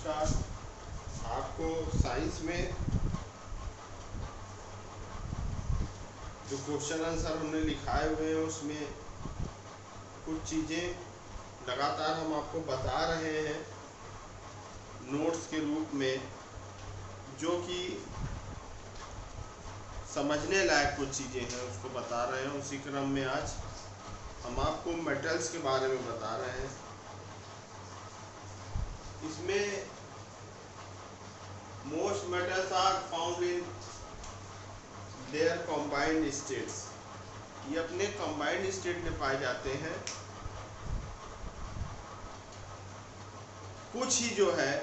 नमस्कार। आपको साइंस में जो क्वेश्चन आंसर हमने लिखाए हुए हैं उसमें कुछ चीज़ें लगातार हम आपको बता रहे हैं नोट्स के रूप में, जो कि समझने लायक कुछ चीज़ें हैं उसको बता रहे हैं। उसी क्रम में आज हम आपको मेटल्स के बारे में बता रहे हैं। इसमें most metals are found in their combined states, ये अपने कंबाइंड स्टेट में पाए जाते हैं। कुछ ही जो है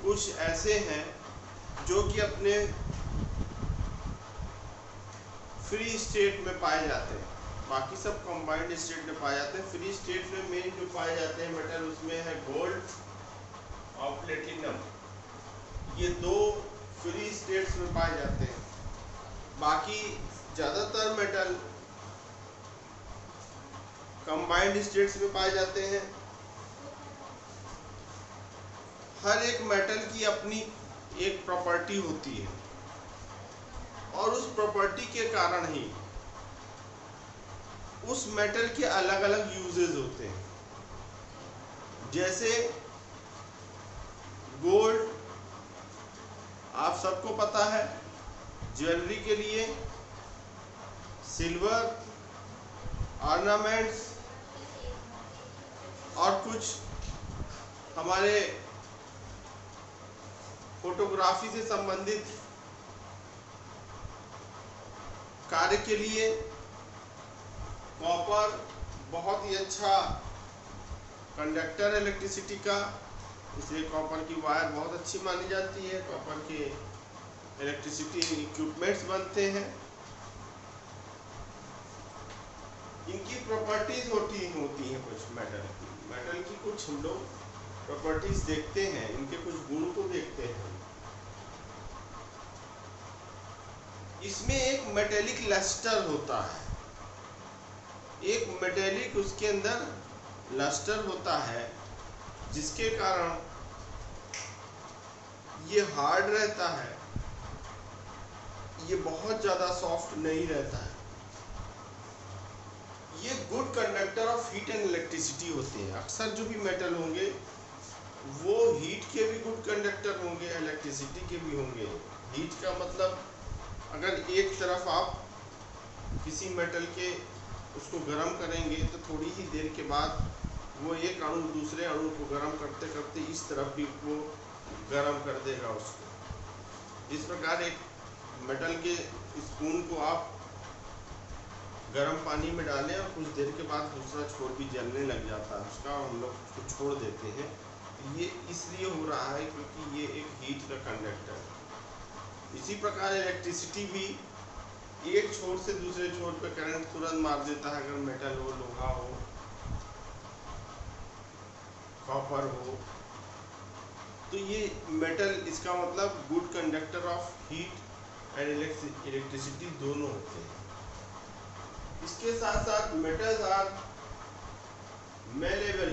कुछ ऐसे हैं जो कि अपने फ्री स्टेट में पाए जाते हैं, बाकी सब कंबाइंड स्टेट में पाए जाते हैं। फ्री स्टेट में मेन जो पाए जाते हैं मेटल उसमें है गोल्ड और प्लेटिनम, ये दो फ्री स्टेट्स में पाए जाते हैं। बाकी ज़्यादातर मेटल कंबाइंड स्टेट्स में पाए जाते हैं। हर एक मेटल की अपनी एक प्रॉपर्टी होती है और उस प्रॉपर्टी के कारण ही उस मेटल के अलग अलग यूजेस होते हैं। जैसे गोल्ड आप सबको पता है ज्वेलरी के लिए, सिल्वर ऑर्नामेंट्स और कुछ हमारे फोटोग्राफी से संबंधित कार्य के लिए। कॉपर बहुत ही अच्छा कंडक्टर है इलेक्ट्रिसिटी का, इसलिए कॉपर की वायर बहुत अच्छी मानी जाती है। कॉपर के इलेक्ट्रिसिटी इक्विपमेंट्स बनते हैं। इनकी प्रॉपर्टीज होती हैं कुछ मेटल की कुछ हम लोग प्रॉपर्टीज देखते हैं, इनके कुछ गुण को देखते हैं। इसमें एक मेटेलिक लस्टर होता है, एक मेटेलिक उसके अंदर लस्टर होता है, जिसके कारण ये हार्ड रहता है, ये बहुत ज़्यादा सॉफ्ट नहीं रहता है। ये good conductor of heat and electricity होते हैं। अक्सर जो भी मेटल होंगे वो हीट के भी गुड कंडक्टर होंगे, इलेक्ट्रिसिटी के भी होंगे। हीट का मतलब अगर एक तरफ आप किसी मेटल के उसको गर्म करेंगे तो थोड़ी ही देर के बाद वो एक अणु दूसरे अणु को गर्म करते करते इस तरफ भी वो गर्म कर देगा उसको। इस प्रकार एक मेटल के स्पून को आप गर्म पानी में डालें और कुछ देर के बाद दूसरा छोर भी जलने लग जाता है उसका, हम लोग उसको छोड़ देते हैं। ये इसलिए हो रहा है क्योंकि ये एक हीट का कंडक्टर है। इसी प्रकार इलेक्ट्रिसिटी भी एक छोर से दूसरे छोर पे करंट तुरंत मार देता है, अगर मेटल हो, लोहा हो, कॉपर हो। तो ये मेटल, इसका मतलब good conductor of heat and electricity दोनों होते हैं। इसके साथ साथ मेटल्स आर मेलेबल,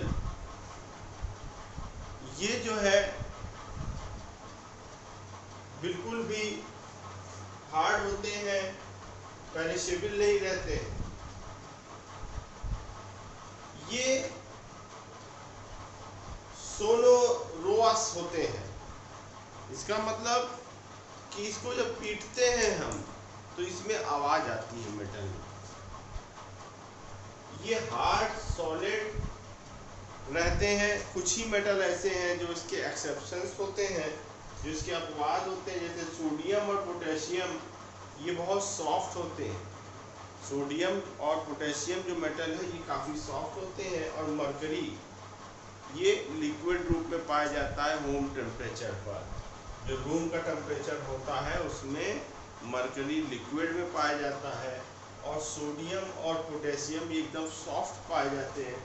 ये जो है बिल्कुल भी हार्ड होते हैं, पेरिशेबल नहीं रहते। ये सोनोरोअस होते हैं, इसका मतलब कि इसको जब पीटते हैं हम तो इसमें आवाज आती है मेटल में। ये हार्ड सॉलिड रहते हैं। कुछ ही मेटल ऐसे हैं जो इसके एक्सेप्शंस होते हैं, जो इसके अपवाद होते हैं, जैसे सोडियम और पोटेशियम, ये बहुत सॉफ्ट होते हैं। सोडियम और पोटेशियम जो मेटल है ये काफ़ी सॉफ्ट होते हैं। और मरकरी ये लिक्विड रूप में पाया जाता है रूम टेम्परेचर पर। जो रूम का टेम्परेचर होता है उसमें मरकरी लिक्विड में पाया जाता है। और सोडियम और पोटेशियम एकदम सॉफ्ट पाए जाते हैं।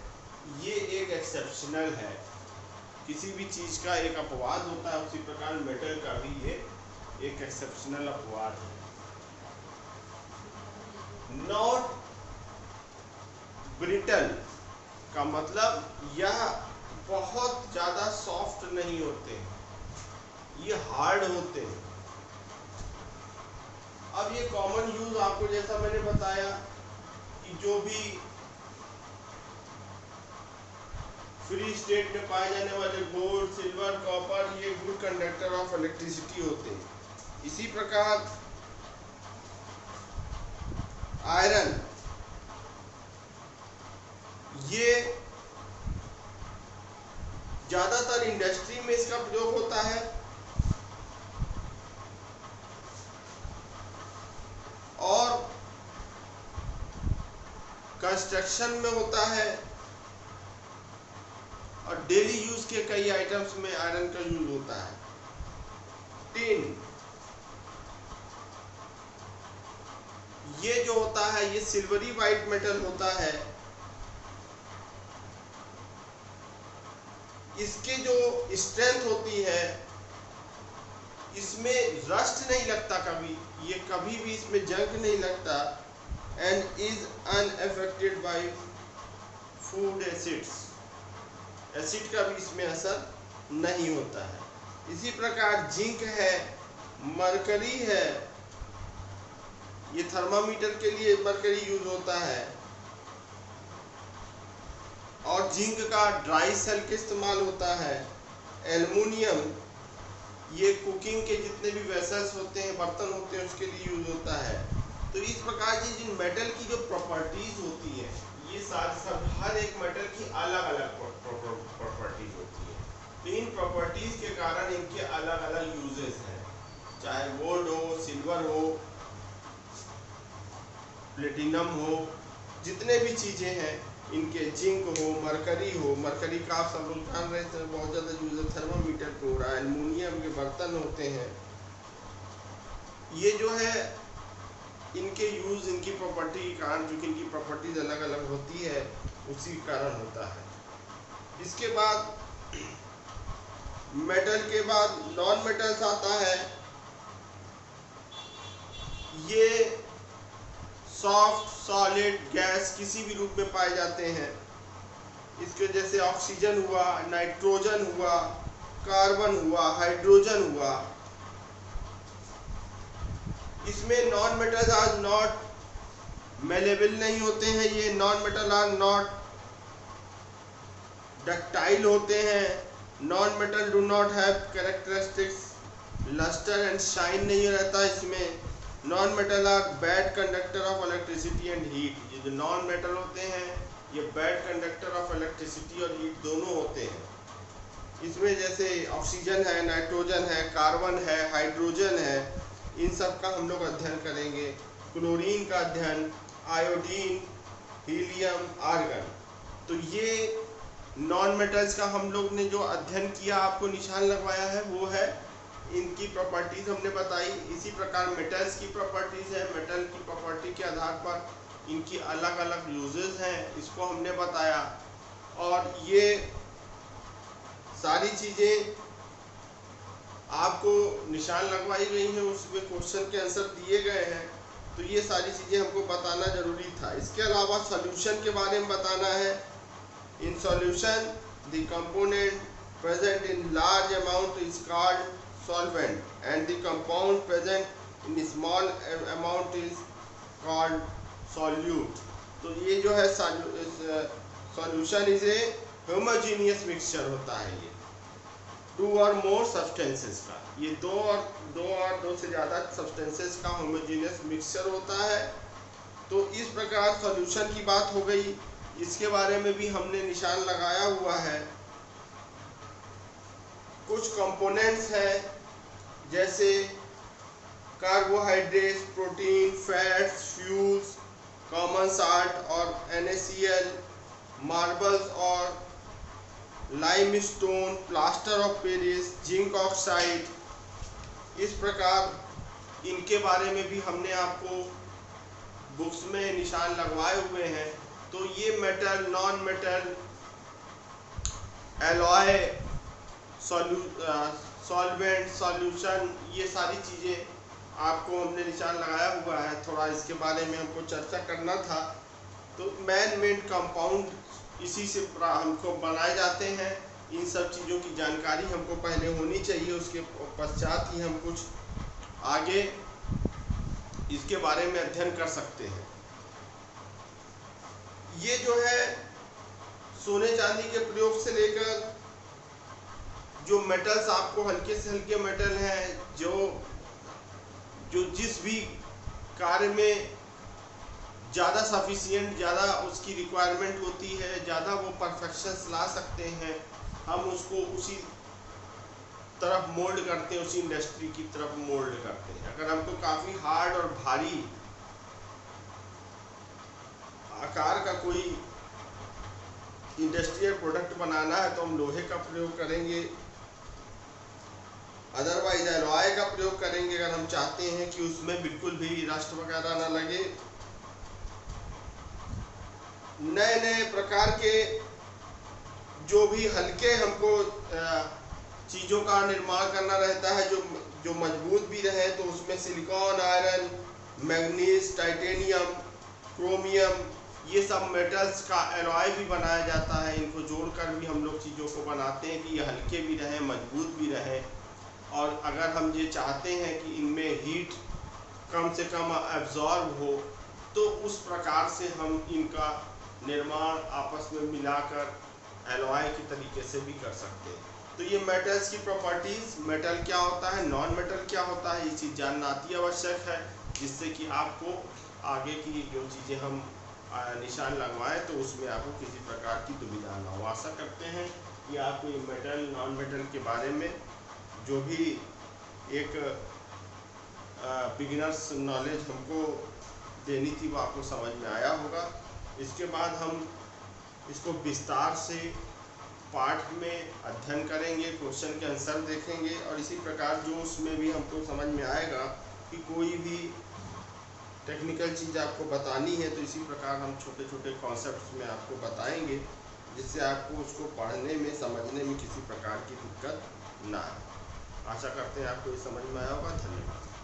ये एक एक्सेप्शनल है, किसी भी चीज़ का एक अपवाद होता है, उसी प्रकार मेटल का भी ये एक एक्सेप्शनल अपवाद है। नॉट ब्रिटल का मतलब यह बहुत ज़्यादा सॉफ्ट नहीं होते, ये हार्ड होते हैं। अब ये कॉमन यूज आपको जैसा मैंने बताया कि जो भी फ्री स्टेट में पाए जाने वाले गोल्ड, सिल्वर, कॉपर, ये गुड कंडक्टर ऑफ इलेक्ट्रिसिटी होते हैं। इसी प्रकार आयरन, ये ज्यादातर इंडस्ट्री में इसका प्रयोग होता है और कंस्ट्रक्शन में होता है और डेली यूज के कई आइटम्स में आयरन का यूज होता है। टिन, ये जो होता है ये सिल्वरी वाइट मेटल होता है। इसके जो स्ट्रेंथ होती है, इसमें रस्ट नहीं लगता कभी, ये कभी भी इसमें जंग नहीं लगता and is unaffected bye food acids, acid का भी इसमें असर नहीं होता है। इसी प्रकार जिंक है, मरकरी है, ये थर्मामीटर के लिए मरकरी यूज होता है और जिंक का ड्राई सेल के इस्तेमाल होता है। एल्युमिनियम, ये कुकिंग के जितने भी वेसल्स होते हैं, बर्तन होते हैं, उसके लिए यूज होता है। तो इस प्रकार की जिन मेटल की जो प्रॉपर्टीज होती है, ये साथ सब हर एक मेटल की अलग अलग प्रॉपर्टीज होती है। तो इन प्रॉपर्टीज के कारण इनके अलग अलग यूजेस हैं, चाहे गोल्ड हो, सिल्वर हो, प्लेटिनम हो, जितने भी चीजें हैं इनके, जिंक हो, मरकरी का आप सब लोग जान रहे थे, बहुत ज़्यादा यूज है थर्मामीटर पे हो रहा है। एल्युमिनियम के बर्तन होते हैं। ये जो है इनके यूज, इनकी प्रॉपर्टी के कारण, जो कि इनकी प्रॉपर्टीज अलग अलग होती है, उसी कारण होता है। इसके बाद मेटल के बाद नॉन मेटल्स आता है। ये सॉफ्ट, सॉलिड, गैस किसी भी रूप में पाए जाते हैं। इसके जैसे ऑक्सीजन हुआ, नाइट्रोजन हुआ, कार्बन हुआ, हाइड्रोजन हुआ। इसमें non metals are not malleable नहीं होते हैं, ये non metal are not ductile होते हैं। Non metal do not have characteristics lustre and shine नहीं रहता इसमें। Non metal are bad conductor of electricity and heat. ये जो नॉन मेटल होते हैं ये बैड कंडक्टर ऑफ इलेक्ट्रिसिटी और हीट दोनों होते हैं। इसमें जैसे ऑक्सीजन है, नाइट्रोजन है, कार्बन है, हाइड्रोजन है, इन सब का हम लोग अध्ययन करेंगे। क्लोरीन का अध्ययन, आयोडीन, हीलियम, आर्गन। तो ये नॉन मेटल्स का हम लोग ने जो अध्ययन किया, आपको निशान लगवाया है, वो है इनकी प्रॉपर्टीज हमने बताई। इसी प्रकार मेटल्स की प्रॉपर्टीज है, मेटल की प्रॉपर्टी के आधार पर इनकी अलग अलग यूजेस हैं, इसको हमने बताया। और ये सारी चीज़ें आपको निशान लगवाई गई हैं, उसमें क्वेश्चन के आंसर दिए गए हैं। तो ये सारी चीज़ें हमको बताना जरूरी था। इसके अलावा सॉल्यूशन के बारे में बताना है। In solution the component present in large amount is called solvent and the compound present in small amount is called solute। तो ये जो है solution is a homogeneous mixture होता है। ये टू और मोर सब्सटेंसेस का, ये दो से ज़्यादा सब्सटेंसेस का होमोजेनियस मिक्सचर होता है। तो इस प्रकार सॉल्यूशन की बात हो गई। इसके बारे में भी हमने निशान लगाया हुआ है। कुछ कंपोनेंट्स हैं जैसे carbohydrates, protein, fats, fuels, common salt और NaCl, मार्बल्स और limestone, plaster of Paris, zinc oxide. इस प्रकार इनके बारे में भी हमने आपको बुक्स में निशान लगवाए हुए हैं। तो ये metal, non metal, alloy, solvent, solution, ये सारी चीज़ें आपको हमने निशान लगाया हुआ है। थोड़ा इसके बारे में हमको चर्चा करना था। तो मैन मेड कंपाउंड इसी से हमको बनाए जाते हैं। इन सब चीज़ों की जानकारी हमको पहले होनी चाहिए, उसके पश्चात ही हम कुछ आगे इसके बारे में अध्ययन कर सकते हैं। ये जो है सोने चांदी के प्रयोग से लेकर जो मेटल्स, आपको हल्के से हल्के मेटल हैं जो जिस भी कार्य में ज़्यादा सफिशिएंट, ज़्यादा उसकी रिक्वायरमेंट होती है, ज़्यादा वो परफेक्शंस ला सकते हैं, हम उसको उसी तरफ मोल्ड करते हैं, उसी इंडस्ट्री की तरफ मोल्ड करते हैं। अगर हमको काफ़ी हार्ड और भारी आकार का कोई इंडस्ट्रियल प्रोडक्ट बनाना है तो हम लोहे का प्रयोग करेंगे, अदरवाइज एलॉय का प्रयोग करेंगे अगर हम चाहते हैं कि उसमें बिल्कुल भी रस्ट वगैरह ना लगे। नए नए प्रकार के जो भी हल्के हमको चीज़ों का निर्माण करना रहता है, जो मजबूत भी रहे, तो उसमें silicon, iron, manganese, titanium, chromium, ये सब मेटल्स का एलॉय भी बनाया जाता है। इनको जोड़कर भी हम लोग चीज़ों को बनाते हैं कि ये हल्के भी रहें, मजबूत भी रहें। और अगर हम ये चाहते हैं कि इनमें हीट कम से कम एब्जॉर्ब हो, तो उस प्रकार से हम इनका निर्माण आपस में मिलाकर एलॉय के तरीके से भी कर सकते हैं। तो ये मेटल्स की प्रॉपर्टीज़, मेटल क्या होता है, नॉन मेटल क्या होता है, ये चीज़ जानना अति आवश्यक है, जिससे कि आपको आगे की जो चीज़ें हम निशान लगवाएं तो उसमें आपको किसी प्रकार की दुविधा ना हो। आशा करते हैं कि आपको ये मेटल, नॉन मेटल के बारे में जो भी एक बिगिनर्स नॉलेज हमको देनी थी वो आपको समझ में आया होगा। इसके बाद हम इसको विस्तार से पाठ में अध्ययन करेंगे, क्वेश्चन के आंसर देखेंगे, और इसी प्रकार जो उसमें भी हमको समझ में आएगा कि कोई भी टेक्निकल चीज़ आपको बतानी है तो इसी प्रकार हम छोटे छोटे कॉन्सेप्ट्स में आपको बताएंगे, जिससे आपको उसको पढ़ने में, समझने में किसी प्रकार की दिक्कत ना आए। आशा करते हैं आपको ये समझ में आया होगा। धन्यवाद।